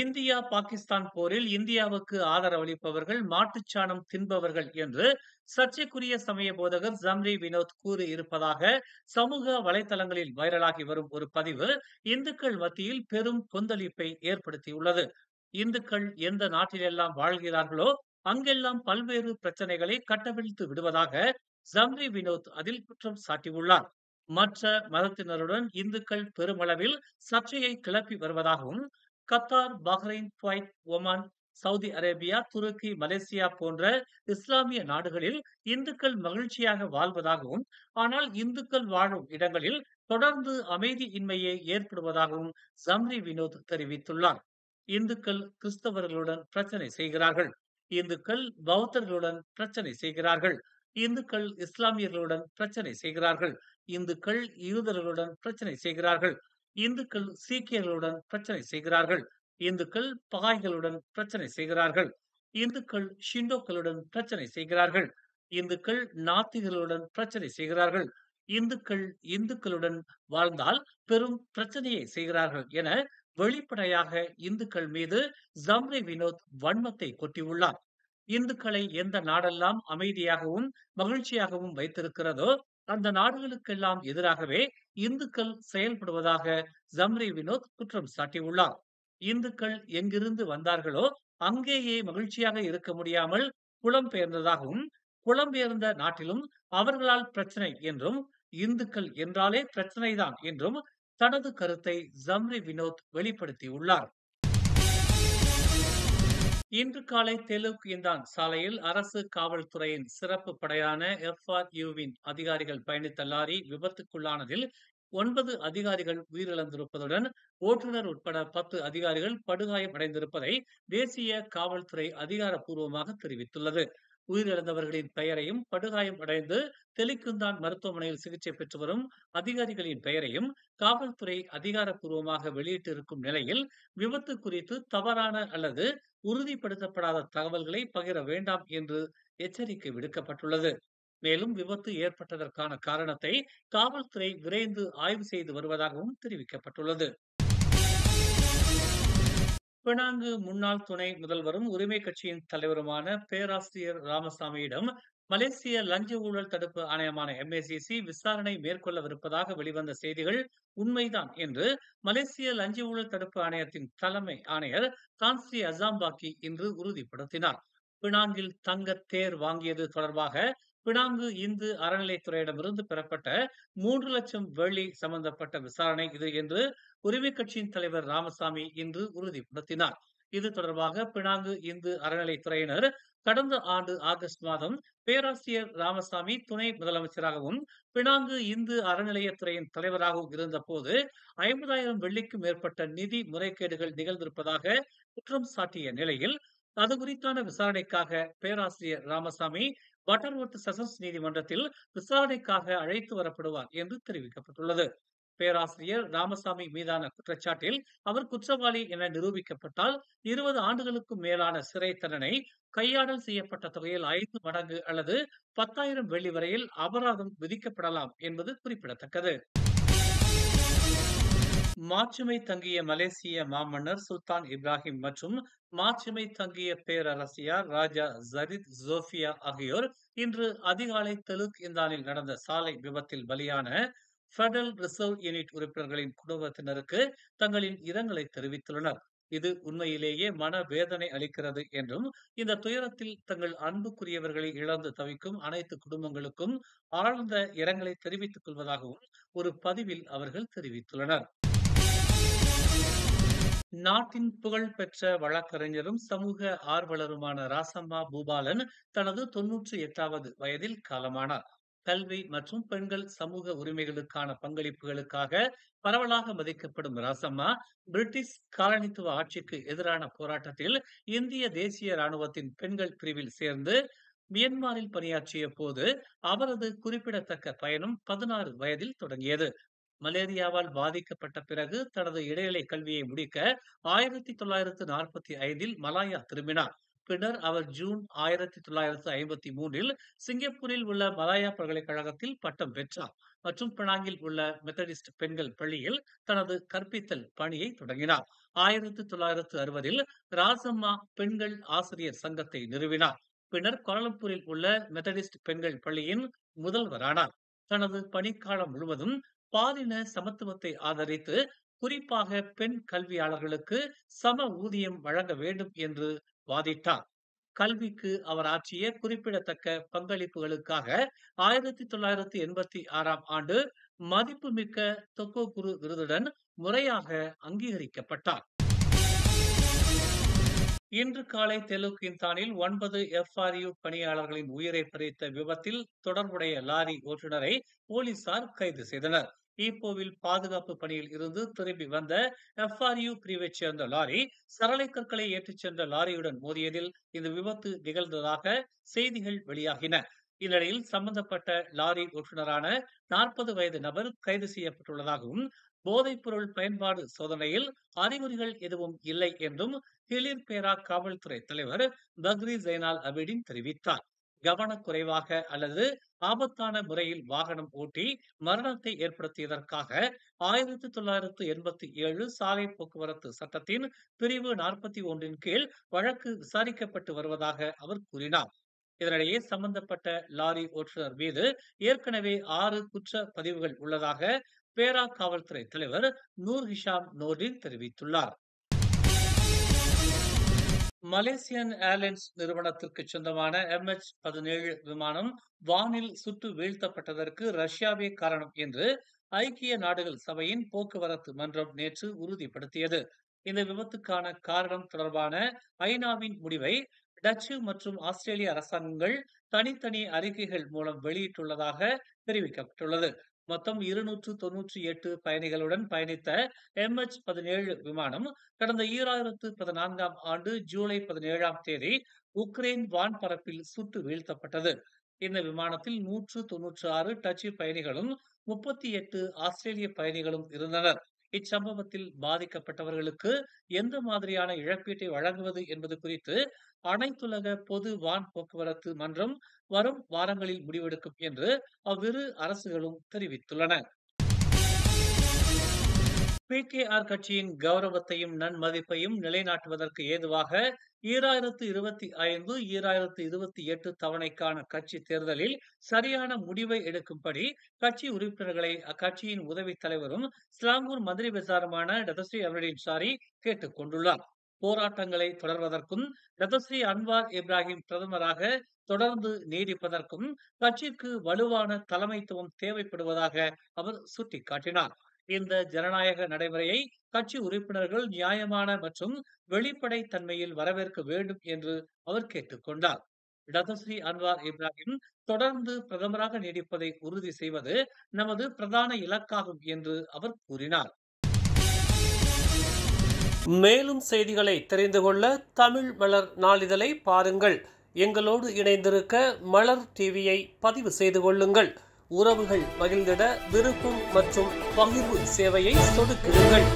India, Pakistan போரில் இந்தியாவுக்கு ஆதரவளிப்பவர்கள் மாட்டுச்சாணம் தின்பவர்கள் என்று சர்ச்சைக்குரிய சமய போதகர் ஜம்ரி வினோத் கூறியிருப்பதாக சமூக வலைதளங்களில் வைரலாகி வரும் ஒரு பதிவு இந்துக்கள் மத்தியில் பெரும் கொந்தளிப்பை ஏற்படுத்தியுள்ளது. இந்துக்கள் எந்த நாட்டிலெல்லாம் வாழ்கிறார்களோ அங்கெல்லாம் பல்வேறு பிரச்சனைகளை கட்டவிழ்த்து விடுவதாக ஜம்ரி வினோத் அதில் குற்றம் சாட்டியுள்ளார். மற்ற மதத்தினருடன் இந்துக்கள் பெருமளவில் சர்ச்சையை கிளப்பி வருவதாகவும், Qatar, Bahrain, Kuwait, Oman, Saudi Arabia, துருக்கி, மலேசியா போன்ற இஸ்லாமிய நாடுகளில் இந்துக்கள் மகிழ்ச்சியாக வாழ்வதாகவும், ஆனால் இந்துக்கள் வாழும் இடங்களில் தொடர்ந்து அமைதியின்மையே ஏற்படுவதாகவும் ஜம்ரி வினோத் தெரிவித்துள்ளார். இந்துக்கள் கிறிஸ்தவர்களுடன் பிரச்சனை செய்கிறார்கள். இந்துக்கள் பௌத்தர்களுடன் பிரச்சனை செய்கிறார்கள். இந்துக்கள் இஸ்லாமியர்களுடன் பிரச்சனை செய்கிறார்கள். இந்துக்கள் யூதர்களுடன் பிரச்சனை செய்கிறார்கள். இந்துக்கள் சீக்கியர்களுடன் பிரச்சனை செய்கிறார்கள். இந்துக்கள் பகாய்களுடன் பிரச்சனை செய்கிறார்கள். இந்துக்கள் ஷிண்டோக்களுடன் பிரச்சனை செய்கிறார்கள். இந்துக்கள் நாத்திகர்களுடன் பிரச்சனை செய்கிறார்கள். இந்துக்கள் இந்துக்களுடன் வாழ்ந்தால் பெரும் பிரச்சனையை செய்கிறார்கள் என வெளிப்படையாக இந்துக்கள் மீது ஜம்ரி வினோத் வன்மத்தை கொட்டியுள்ளார். இந்துக்களை எந்த நாடெல்லாம் அமைதியாகவும் மகிழ்ச்சியாகவும் வைத்திருக்கிறதோ அந்த நாடுகளுக்கெல்லாம் எதிராகவே இந்துக்கள் செயல்படுவதாக ஜம்ரி வினோத் குற்றம் சாட்டியுள்ளார். இந்துக்கள் எங்கிருந்து வந்தார்களோ அங்கேயே மகிழ்ச்சியாக இருக்க முடியாமல் புலம்பெயர்ந்ததாகவும், புலம்பெயர்ந்த நாட்டிலும் அவர்களால் பிரச்சனை என்றும், இந்துக்கள் என்றாலே பிரச்சனைதான் என்றும் தனது கருத்தை ஜம்ரி வினோத் வெளிப்படுத்தியுள்ளார். இன்று காலை தெலுக் இந்தான் சாலையில் அரசு காவல்துறையின் சிறப்பு படையான FRUவின் அதிகாரிகள் பயணித்த லாரி விபத்துக்குள்ளானதில் 9 அதிகாரிகள் உயிரிழந்திருப்பதுடன் ஓட்டுநர் உட்பட 10 அதிகாரிகள் படுகாயம் அடைந்திருப்பதை தேசிய காவல்துறை அதிகாரப்பூர்வமாக தெரிவித்துள்ளது. உயிரிழந்தவர்களின் பெயரையும், படுகாயம் அடைந்து தெலிக்குந்தான் மருத்துவமனையில் சிகிச்சை பெற்று வரும் அதிகாரிகளின் பெயரையும் காவல்துறை அதிகாரப்பூர்வமாக வெளியிட்டிருக்கும் நிலையில், விபத்து குறித்து தவறான அல்லது உறுதிப்படுத்தப்படாத தகவல்களை பகிர வேண்டாம் என்று எச்சரிக்கை விடுக்கப்பட்டுள்ளது. மேலும் விபத்து ஏற்பட்டதற்கான காரணத்தை காவல்துறை விரைந்து ஆய்வு செய்து வருவதாகவும் தெரிவிக்கப்பட்டுள்ளது. பினாங்கு முன்னாள் துணை முதல்வரும் உரிமை கட்சியின் தலைவருமான பேராசிரியர் ராமசாமியிடம் மலேசிய லஞ்ச ஊழல் தடுப்பு ஆணையமான MACC விசாரணை மேற்கொள்ளவிருப்பதாக வெளிவந்த செய்திகள் உண்மைதான் என்று மலேசிய லஞ்ச ஊழல் தடுப்பு ஆணையத்தின் தலைமை ஆணையர் தான்ஸ்ரீ அசாம்பாக்கி இன்று உறுதிப்படுத்தினார். பினாங்கில் தங்க தேர் வாங்கியது தொடர்பாக பினாங்கு இந்து அறநிலைத்துறையிடமிருந்து பெறப்பட்ட 3,00,000 வெள்ளி சம்பந்தப்பட்ட விசாரணை இது என்று உரிமை கட்சியின் தலைவர் ராமசாமி இன்று உறுதிப்படுத்தினார். இது தொடர்பாக பினாங்கு இந்து அறநிலைத்துறையினர் கடந்த ஆண்டு ஆகஸ்ட் மாதம் பேராசிரியர் ராமசாமி துணை முதலமைச்சராகவும் பினாங்கு இந்து அறநிலையத்துறையின் தலைவராகவும் இருந்த போது 50,000 வெள்ளிக்கும் மேற்பட்ட நிதி முறைகேடுகள் நிகழ்ந்திருப்பதாக குற்றம் சாட்டிய நிலையில் அது குறித்தான விசாரணைக்காக பேராசிரியர் ராமசாமி பட்டர்வர்த் செஷன்ஸ் நீதிமன்றத்தில் விசாரணைக்காக அழைத்து வரப்படுவார் என்று தெரிவிக்கப்பட்டுள்ளது. பேராசிரியர் ராமசாமி மீதான குற்றச்சாட்டில் அவர் குற்றவாளி என நிரூபிக்கப்பட்டால் 20 ஆண்டுகளுக்கும் மேலான சிறை தண்டனை, கையாடல் செய்யப்பட்ட தொகையில் 5 மடங்கு அல்லது 10,000 வெள்ளி வரையில் அபராதம் விதிக்கப்படலாம் என்பது குறிப்பிடத்தக்கது. மாட்சிமை தங்கிய மலேசிய மாமன்னர் சுல்தான் இப்ராஹிம் மற்றும் மாட்சிமை தங்கிய பேரரசியார் ராஜா ஜரித் ஜோஃபியா ஆகியோர் இன்று அதிகாலை தெலுக் இந்தானில் நடந்த சாலை விபத்தில் பலியான பெடரல் ரிசர்வ் யூனிட் உறுப்பினர்களின் குடும்பத்தினருக்கு தங்களின் இரங்கலை தெரிவித்துள்ளனர். இது உண்மையிலேயே மனவேதனை அளிக்கிறது என்றும், இந்த துயரத்தில் தங்கள் அன்புக்குரியவர்களை இழந்து தவிக்கும் அனைத்து குடும்பங்களுக்கும் ஆழ்ந்த இரங்கலை தெரிவித்துக் கொள்வதாகவும் ஒரு பதிவில் அவர்கள் தெரிவித்துள்ளனர். நாட்டின் புகழ்பெற்ற வழக்கறிஞரும் சமூக ஆர்வலருமான ராசம்மா பூபாலன் தனது 98வது வயதில் காலமானார். கல்வி மற்றும் பெண்கள் சமூக உரிமைகளுக்கான பங்களிப்புகளுக்காக பரவலாக மதிக்கப்படும் ராசம்மா பிரிட்டிஷ் காலனித்துவ ஆட்சிக்கு எதிரான போராட்டத்தில் இந்திய தேசிய ராணுவத்தின் பெண்கள் பிரிவில் சேர்ந்து மியன்மாரில் பணியாற்றிய போது அவரது குறிப்பிடத்தக்க பயணம் 16 வயதில் தொடங்கியது. மலேரியாவால் பாதிக்கப்பட்ட பிறகு தனது இடைநிலை கல்வியை முடிக்க 1945இல் மலாயா திரும்பினார். பின்னர் அவர் ஜூன் 1953இல் சிங்கப்பூரில் உள்ள மலாயா பல்கலைக்கழகத்தில் பட்டம் பெற்றார் மற்றும் பினாங்கில் உள்ள மெத்தடிஸ்ட் பெண்கள் பள்ளியில் தனது கற்பித்தல் பணியை தொடங்கினார். 1960இல் ராசம்மா பெண்கள் ஆசிரியர் சங்கத்தை நிறுவினார். பின்னர் கோலாலம்பூரில் உள்ள மெத்தடிஸ்ட் பெண்கள் பள்ளியின் முதல்வரானார். தனது பணிக்காலம் முழுவதும் பாலின சமத்துவத்தை ஆதரித்து குறிப்பாக பெண் கல்வியாளர்களுக்கு சம ஊதியம் வழங்க வேண்டும் என்று வாதிட்டார். கல்விக்கு அவர் ஆற்றிய குறிப்பிடத்தக்க பங்களிப்புகளுக்காக 1986ஆம் ஆண்டு மதிப்புமிக்க தொக்கோகுரு விருதுடன் முறையாக அங்கீகரிக்கப்பட்டார். இன்று காலை தெலுக்கின்தானில் 9 FRU பணியாளர்களின் உயிரை பறித்த விபத்தில் தொடர்புடைய லாரி ஓட்டுநரை போலீசார் கைது செய்தனர். ஈப்போவில் பாதுகாப்பு பணியில் இருந்து திரும்பி வந்த FRU பிரிவைச் சேர்ந்த லாரி சரளை கற்களை ஏற்றிச் சென்ற லாரியுடன் மோதியதில் இந்த விபத்து நிகழ்ந்ததாக செய்திகள் வெளியாகின. இந்நிலையில் சம்பந்தப்பட்ட லாரி ஓட்டுநரான 40 வயது நபர் கைது செய்யப்பட்டுள்ளதாகவும் போதைப்பொருள் பயன்பாடு சோதனையில் அறிகுறிகள் எதுவும் இல்லை என்றும் ஹிலிர் பேரா காவல்துறை தலைவர் பக்ரி ஜைனால் அபிடின் தெரிவித்தார். கவனக்குறைவாக அல்லது ஆபத்தான முறையில் வாகனம் ஓட்டி மரணத்தை ஏற்படுத்தியதற்காக 1987 சாலை போக்குவரத்து சட்டத்தின் பிரிவு 41 கீழ் வழக்கு விசாரிக்கப்பட்டு வருவதாக அவர் கூறினார். இதனிடையே சம்பந்தப்பட்ட லாரி ஓட்டுநர் மீது ஏற்கனவே 6 குற்ற பதிவுகள் உள்ளதாக பேரா காவல்துறை தலைவர் நூர் ஹிஷாம் நோர்டின் தெரிவித்துள்ளார். மலேசியன் ஏர்லைன்ஸ் நிறுவனத்திற்கு சொந்தமான MH17 விமானம் வானில் சுட்டு வீழ்த்தப்பட்டதற்கு ரஷ்யாவே காரணம் என்று ஐக்கிய நாடுகள் சபையின் போக்குவரத்து மன்றம் நேற்று உறுதிப்படுத்தியது. இந்த விபத்துக்கான காரணம் தொடர்பான ஐநாவின் முடிவை டச்சு மற்றும் ஆஸ்திரேலிய அரசாங்கங்கள் தனித்தனி அறிக்கைகள் மூலம் வெளியிட்டுள்ளதாக தெரிவிக்கப்பட்டுள்ளது. மொத்தம் 298 பயணிகளுடன் பயணித்த MH17 விமானம் கடந்த 2014ஆம் ஆண்டு ஜூலை 17ஆம் தேதி உக்ரைன் வான்பரப்பில் சுட்டு வீழ்த்தப்பட்டது. இந்த விமானத்தில் 196 டச்சு பயணிகளும் 38 ஆஸ்திரேலிய பயணிகளும் இருந்தனர். இச்சம்பவத்தில் பாதிக்கப்பட்டவர்களுக்கு எந்த மாதிரியான இழப்பீட்டை வழங்குவது என்பது குறித்து அனைத்துலக பொது வான் போக்குவரத்து மன்றம் வரும் வாரங்களில் முடிவெடுக்கும் என்று அவ்விரு அரசுகளும் தெரிவித்துள்ளன. PKR கட்சியின் கௌரவத்தையும் நன்மதிப்பையும் நிலைநாட்டுவதற்கு ஏதுவாக 2025-2028 தவணைக்கான கட்சி தேர்தலில் சரியான முடிவை எடுக்கும்படி கட்சி உறுப்பினர்களை அக்கட்சியின் உதவி தலைவரும் ஸ்லாங்கூர் மந்திரி பெசாருமான டதஸ்ரீ அமருதீன் ஷாரி கேட்டுக் கொண்டுள்ளார். போராட்டங்களை தொடர்வதற்கும் டதஸ்ரீ அன்வார் இப்ராஹிம் பிரதமராக தொடர்ந்து நீடிப்பதற்கும் கட்சிக்கு வலுவான தலைமைத்துவம் தேவைப்படுவதாக அவர் சுட்டிக்காட்டினார். இந்த ஜனநாயக நடைமுறையை கட்சி உறுப்பினர்கள் நியாயமான மற்றும் வெளிப்படை தன்மையில் வரவேற்க வேண்டும் என்று அவர் கேட்டுக் கொண்டார். டதஸ்ரீ அன்வார் இப்ராஹிம் தொடர்ந்து பிரதமராக நீடிப்பதை உறுதி செய்வது நமது பிரதான இலக்காகும் என்று அவர் கூறினார். மேலும் செய்திகளை தெரிந்து கொள்ள தமிழ் மலர் நாளிதழை பாருங்கள். எங்களோடு இணைந்திருக்க மலர் டிவியை பதிவு செய்து கொள்ளுங்கள். உறவுகள் மகிழ்ந்திட விருப்பம் மற்றும் பகிர்வு சேவையை சொடுக்கிடுங்கள்.